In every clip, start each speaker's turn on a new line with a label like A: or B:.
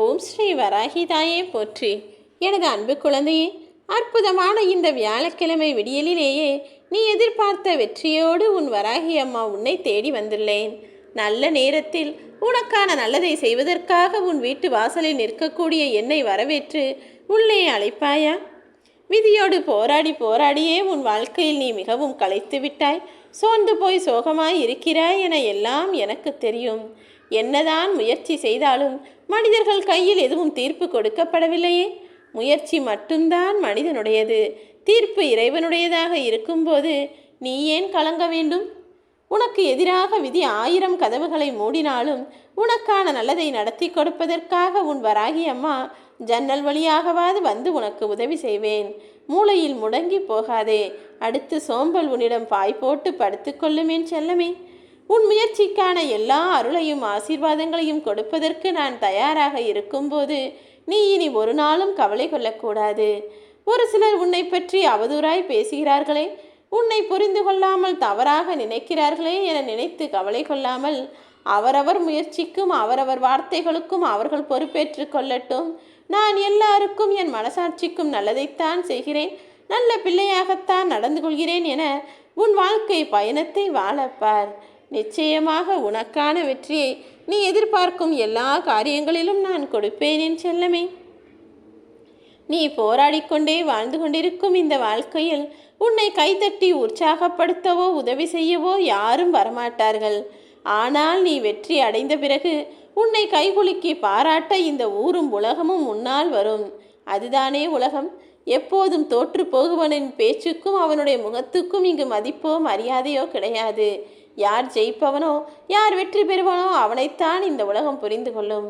A: ஓம் ஸ்ரீ வராகிதாயே போற்றி. எனது அன்பு குழந்தையே, அற்புதமான இந்த வியாழக்கிழமை விடியலிலேயே நீ எதிர்பார்த்த வெற்றியோடு உன் வராகி அம்மா உன்னை தேடி வந்துள்ளேன். நல்ல நேரத்தில் உனக்கான நல்லதை செய்வதற்காக உன் வீட்டு வாசலில் நிற்கக்கூடிய என்னை வரவேற்று உள்ளே அழைப்பாயா? விதியோடு போராடி போராடியே உன் வாழ்க்கையில் நீ மிகவும் களைத்து விட்டாய், சோர்ந்து போய் சோகமாய் இருக்கிறாய் என எல்லாம் எனக்கு தெரியும். என்னதான் முயற்சி செய்தாலும் மனிதர்கள் கையில் எதுவும் தீர்ப்பு கொடுக்கப்படவில்லையே. முயற்சி மட்டும்தான் மனிதனுடையது, தீர்ப்பு இறைவனுடையதாக இருக்கும்போது நீ ஏன் கலங்க வேண்டும்? உனக்கு எதிராக விதி 1000 கதவுகளை மூடினாலும் உனக்கான நல்லதை நடத்தி கொடுப்பதற்காக உன் வராகி அம்மா ஜன்னல் வழியாகவாது வந்து உனக்கு உதவி செய்வேன். மூளையில் முடங்கி போகாதே. அடுத்து சோம்பல் உன்னிடம் பாய் போட்டு படுத்துக்கொள்ளுமேன் செல்லமே. உன் முயற்சிக்கான எல்லா அருளையும் ஆசீர்வாதங்களையும் கொடுப்பதற்கு நான் தயாராக இருக்கும்போது நீ இனி ஒரு நாளும் கவலை கொள்ளக்கூடாது. ஒரு சிலர் உன்னை பற்றி அவதூறாய் பேசுகிறார்களே, உன்னை புரிந்து கொள்ளாமல் தவறாக நினைக்கிறார்களே என நினைத்து கவலை கொள்ளாமல் அவரவர் முயற்சிக்கும் அவரவர் வார்த்தைகளுக்கும் அவர்கள் பொறுப்பேற்று கொள்ளட்டும். நான் எல்லாருக்கும் என் மனசாட்சிக்கும் நல்லதைத்தான் செய்கிறேன், நல்ல பிள்ளையாகத்தான் நடந்து கொள்கிறேன் என உன் வாழ்க்கை பயணத்தை வாழப்பார். நிச்சயமாக உனக்கான வெற்றியை நீ எதிர்பார்க்கும் எல்லா காரியங்களிலும் நான் கொடுப்பேன் என் செல்லமே. நீ போராடிக்கொண்டே வாழ்ந்து கொண்டிருக்கும் இந்த வாழ்க்கையில் உன்னை கைதட்டி உற்சாகப்படுத்தவோ உதவி செய்யவோ யாரும் வரமாட்டார்கள். ஆனால் நீ வெற்றி அடைந்த பிறகு உன்னை கைகுலுக்கி பாராட்ட இந்த ஊரும் உலகமும் முன்னால் வரும். அதுதானே உலகம். எப்போதும் தோற்று போகுவனின் பேச்சுக்கும் அவனுடைய முகத்துக்கும் இங்கு மதிப்போ மரியாதையோ கிடையாது. யார் ஜெயிப்பவனோ யார் வெற்றி பெறுவனோ அவனைத்தான் இந்த உலகம் புரிந்து கொள்ளும்.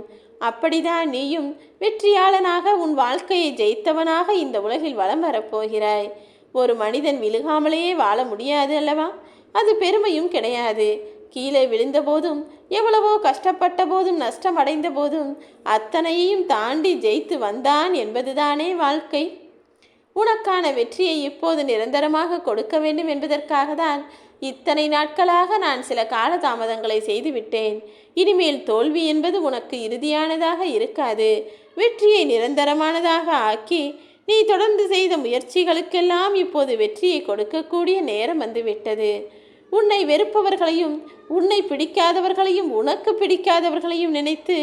A: அப்படிதான் நீயும் வெற்றியாளனாக உன் வாழ்க்கையை ஜெயித்தவனாக இந்த உலகில் வலம் வரப்போகிறாய். ஒரு மனிதன் விழுகாமலேயே வாழ முடியாது அல்லவா? அது பெருமையும் கிடையாது. கீழே விழுந்த போதும் எவ்வளவோ கஷ்டப்பட்ட போதும் நஷ்டம் அடைந்த போதும் அத்தனையையும் தாண்டி ஜெயித்து வந்தான் என்பதுதானே வாழ்க்கை. உனக்கான வெற்றியை இப்போது நிரந்தரமாக கொடுக்க வேண்டும் என்பதற்காக தான் இத்தனை நாட்களாக நான் சில காலதாமதங்களை செய்துவிட்டேன். இனிமேல் தோல்வி என்பது உனக்கு இறுதியானதாக இருக்காது. வெற்றியை நிரந்தரமானதாக ஆக்கி நீ தொடர்ந்து செய்த முயற்சிகளுக்கெல்லாம் இப்போது வெற்றியை கொடுக்கக்கூடிய நேரம் வந்துவிட்டது. உன்னை வெறுப்பவர்களையும் உன்னை பிடிக்காதவர்களையும் உனக்கு பிடிக்காதவர்களையும் நினைத்து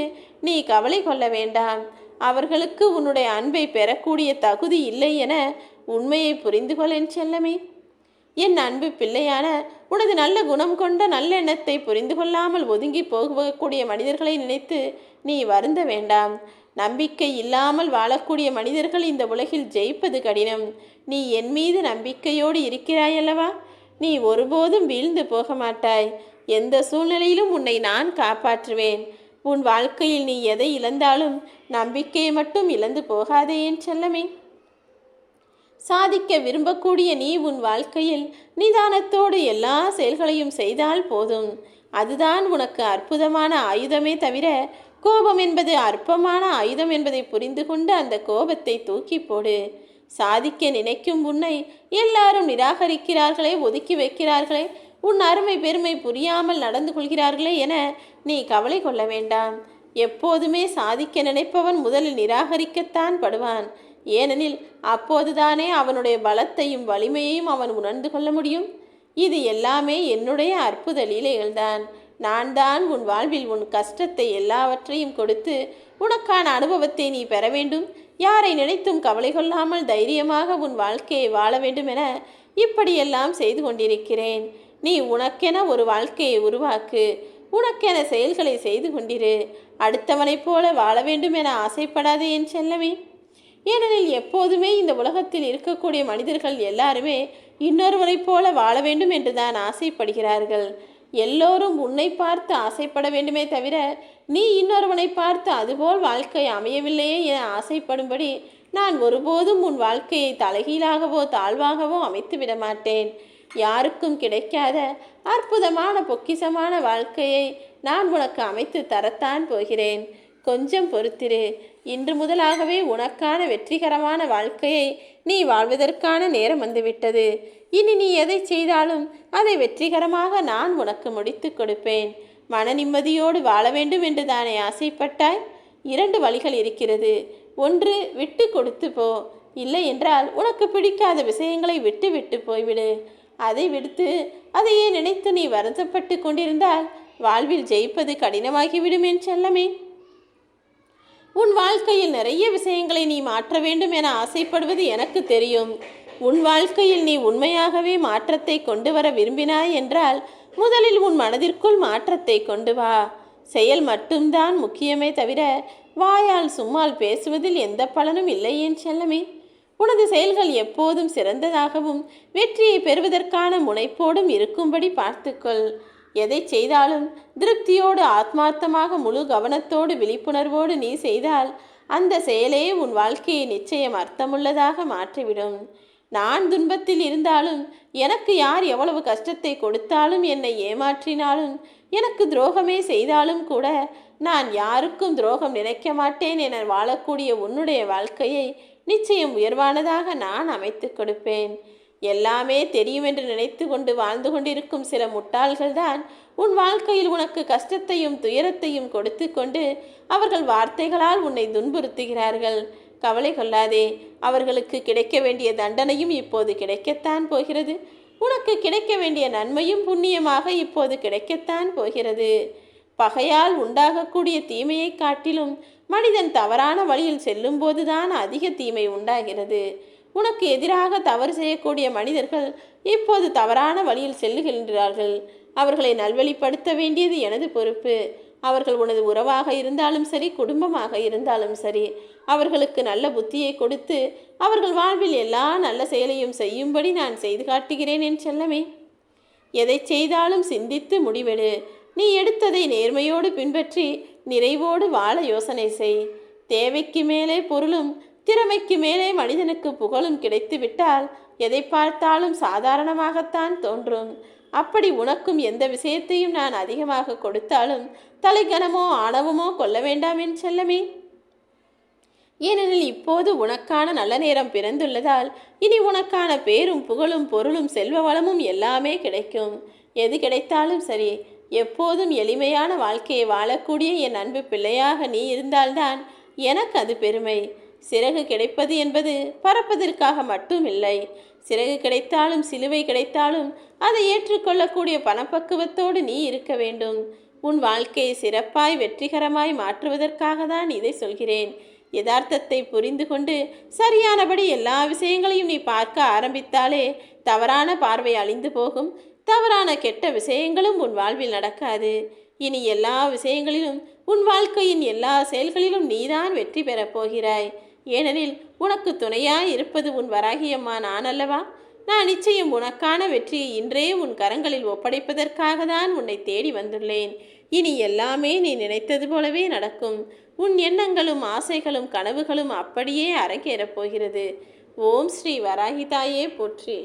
A: நீ கவலை கொள்ள வேண்டாம். அவர்களுக்கு உன்னுடைய அன்பை பெறக்கூடிய தகுதி இல்லை என உண்மையை புரிந்து கொள் என் செல்லமே. என் அன்பு பிள்ளையான உனது நல்ல குணம் கொண்ட நல்லெண்ணத்தை புரிந்து கொள்ளாமல் ஒதுங்கி போகக்கூடிய மனிதர்களை நினைத்து நீ வருந்த வேண்டாம். நம்பிக்கை இல்லாமல் வாழக்கூடிய மனிதர்கள் இந்த உலகில் ஜெயிப்பது கடினம். நீ என் மீது நம்பிக்கையோடு இருக்கிறாயல்லவா? நீ ஒருபோதும் வீழ்ந்து போக மாட்டாய். எந்த சூழ்நிலையிலும் உன்னை நான் காப்பாற்றுவேன். உன் வாழ்க்கையில் நீ எதை இழந்தாலும் நம்பிக்கையை மட்டும் இழந்து போகாதே என் செல்லமே. சாதிக்க விரும்பக்கூடிய நீ உன் வாழ்க்கையில் நிதானத்தோடு எல்லா செயல்களையும் செய்தால் போதும். அதுதான் உனக்கு அற்புதமான ஆயுதமே தவிர கோபம் என்பது அற்பமான ஆயுதம் என்பதை புரிந்து கொண்டு அந்த கோபத்தை தூக்கி போடு. சாதிக்க நினைக்கும் உன்னை எல்லாரும் நிராகரிக்கிறார்களே, ஒதுக்கி வைக்கிறார்களே, உன் அருமை பெருமை புரியாமல் நடந்து கொள்கிறார்களே என நீ கவலை கொள்ள வேண்டாம். எப்போதுமே சாதிக்க நினைப்பவன் முதலில் நிராகரிக்கத்தான் படுவான். ஏனெனில் அப்போதுதானே அவனுடைய பலத்தையும் வலிமையையும் அவன் உணர்ந்து கொள்ள முடியும். இது எல்லாமே என்னுடைய அற்புத லீலைகள்தான். நான் தான் உன் வாழ்வில் உன் கஷ்டத்தை எல்லாவற்றையும் கொடுத்து உனக்கான அனுபவத்தை நீ பெற வேண்டும். யாரை நினைத்தும் கவலை கொள்ளாமல் தைரியமாக உன் வாழ்க்கையை வாழ வேண்டும் என இப்படியெல்லாம் செய்து கொண்டிருக்கிறேன். நீ உனக்கென ஒரு வாழ்க்கையை உருவாக்கு. உனக்கென செயல்களை செய்து கொண்டிரு. அடுத்தவனைப் போல வாழ வேண்டும் என ஆசைப்படாதே என் செல்லமே. ஏனெனில் எப்போதுமே இந்த உலகத்தில் இருக்கக்கூடிய மனிதர்கள் எல்லாருமே இன்னொருவரைப் போல வாழ வேண்டும் என்று தான் ஆசைப்படுகிறார்கள். எல்லோரும் உன்னை பார்த்து ஆசைப்பட வேண்டுமே தவிர நீ இன்னொருவனை பார்த்து அதுபோல் வாழ்க்கை அமையவில்லையே என ஆசைப்படும்படி நான் ஒருபோதும் உன் வாழ்க்கையை தலைகீழாகவோ தாழ்வாகவோ அமைத்து விட மாட்டேன். யாருக்கும் கிடைக்காத அற்புதமான பொக்கிஷமான வாழ்க்கையை நான் உனக்கு அமைத்து தரத்தான் போகிறேன். கொஞ்சம் பொறுத்திரு. இன்று முதலாகவே உனக்கான வெற்றிகரமான வாழ்க்கையை நீ வாழ்வதற்கான நேரம் வந்துவிட்டது. இனி நீ எதை செய்தாலும் அதை வெற்றிகரமாக நான் உனக்கு முடித்து கொடுப்பேன். மன நிம்மதியோடு வாழ வேண்டும் என்று தானே ஆசைப்பட்டாய்? 2 வழிகள் இருக்கிறது. ஒன்று, விட்டு கொடுத்து போ. இல்லை என்றால் உனக்கு பிடிக்காத விஷயங்களை விட்டு விட்டு போய்விடு. அதை விடுத்து அதையே நினைத்து நீ வருத்தப்பட்டு கொண்டிருந்தால் வாழ்வில் ஜெயிப்பது கடினமாகிவிடும் என் செல்லமே. உன் வாழ்க்கையில் நிறைய விஷயங்களை நீ மாற்ற வேண்டும் என ஆசைப்படுவது எனக்கு தெரியும். உன் வாழ்க்கையில் நீ உண்மையாகவே மாற்றத்தை கொண்டு வர விரும்பினாய் என்றால் முதலில் உன் மனதிற்குள் மாற்றத்தை கொண்டு வா. செயல் மட்டும்தான் முக்கியமே தவிர வாயால் சும்மால் பேசுவதில் எந்த பலனும் இல்லை என் செல்லமே. உனது செயல்கள் எப்போதும் சிறந்ததாகவும் வெற்றியை பெறுவதற்கான முனைப்போடும் இருக்கும்படி பார்த்துக்கொள். எதை செய்தாலும் திருப்தியோடு ஆத்மார்த்தமாக முழு கவனத்தோடு விழிப்புணர்வோடு நீ செய்தால் அந்த செயலே உன் வாழ்க்கையை நிச்சயம் அர்த்தமுள்ளதாக மாற்றிவிடும். நான் துன்பத்தில் இருந்தாலும், எனக்கு யார் எவ்வளவு கஷ்டத்தை கொடுத்தாலும், என்னை ஏமாற்றினாலும், எனக்கு துரோகமே செய்தாலும் கூட நான் யாருக்கும் துரோகம் நினைக்க மாட்டேன் என வாழக்கூடிய உன்னுடைய வாழ்க்கையை நிச்சயம் உயர்வானதாக நான் அமைத்து கொடுப்பேன். எல்லாமே தெரியும் என்று நினைத்து கொண்டு வாழ்ந்து கொண்டிருக்கும் சில முட்டாள்கள்தான் உன் வாழ்க்கையில் உனக்கு கஷ்டத்தையும் துயரத்தையும் கொடுத்து கொண்டு அவர்கள் வார்த்தைகளால் உன்னை துன்புறுத்துகிறார்கள். கவலை கொள்ளாதே. அவர்களுக்கு கிடைக்க வேண்டிய தண்டனையும் இப்போது கிடைக்கத்தான் போகிறது. உனக்கு கிடைக்க வேண்டிய நன்மையும் புண்ணியமாக இப்போது கிடைக்கத்தான் போகிறது. பகையால் உண்டாகக்கூடிய தீமையை காட்டிலும் மனிதன் தவறான வழியில் செல்லும் போதுதான் அதிக தீமை உண்டாகிறது. உனக்கு எதிராக தவறு செய்யக்கூடிய மனிதர்கள் இப்போது தவறான வழியில் செல்லுகின்றார்கள். அவர்களை நல்வழிப்படுத்த வேண்டியது எனது பொறுப்பு. அவர்கள் உனது உறவாக இருந்தாலும் சரி, குடும்பமாக இருந்தாலும் சரி, அவர்களுக்கு நல்ல புத்தியை கொடுத்து அவர்கள் வாழ்வில் எல்லா நல்ல செயலையும் செய்யும்படி நான் செய்து காட்டுகிறேன் என் செல்லமே. எதை செய்தாலும் சிந்தித்து முடிவெடு. நீ எடுத்ததை நேர்மையோடு பின்பற்றி நிறைவோடு வாழ யோசனை செய். தேவைக்கு மேலே பொருளும் திறமைக்கு மேலே மனிதனுக்கு புகழும் கிடைத்து விட்டால் எதை பார்த்தாலும் சாதாரணமாகத்தான் தோன்றும். அப்படி உனக்கும் எந்த விஷயத்தையும் நான் அதிகமாக கொடுத்தாலும் தலைகனமோ ஆணவமோ கொள்ள வேண்டாம் என் செல்லமே. ஏனெனில் இப்போது உனக்கான நல்ல நேரம் பிறந்துள்ளதால் இனி உனக்கான பேரும் புகழும் பொருளும் செல்வ வளமும் எல்லாமே கிடைக்கும். எது கிடைத்தாலும் சரி, எப்போதும் எளிமையான வாழ்க்கையை வாழக்கூடிய என் அன்பு பிள்ளையாக நீ இருந்தால்தான் எனக்கு அது பெருமை. சிறகு கிடைப்பது என்பது பறப்பதற்காக மட்டும் இல்லை. சிறகு கிடைத்தாலும் சிலுவை கிடைத்தாலும் அதை ஏற்றுக்கொள்ளக்கூடிய பணப்பக்குவத்தோடு நீ இருக்க வேண்டும். உன் வாழ்க்கையை சிறப்பாய் வெற்றிகரமாய் மாற்றுவதற்காக தான் இதை சொல்கிறேன். யதார்த்தத்தை புரிந்து கொண்டு சரியானபடி எல்லா விஷயங்களையும் நீ பார்க்க ஆரம்பித்தாலே தவறான பார்வை அழிந்து போகும். தவறான கெட்ட விஷயங்களும் உன் வாழ்வில் நடக்காது. இனி எல்லா விஷயங்களிலும் உன் வாழ்க்கையின் எல்லா செயல்களிலும் நீதான் வெற்றி பெறப் போகிறாய். ஏனெனில் உனக்கு துணையாய் இருப்பது உன் வராகியம்மா நான் அல்லவா? நான் நிச்சயம் உனக்கான வெற்றியை இன்றே உன் கரங்களில் ஒப்படைப்பதற்காக தான் உன்னை தேடி வந்துள்ளேன். இனி எல்லாமே நீ நினைத்தது போலவே நடக்கும். உன் எண்ணங்களும் ஆசைகளும் கனவுகளும் அப்படியே அரங்கேறப் போகிறது. ஓம் ஸ்ரீ வராகி தாயே போற்றி.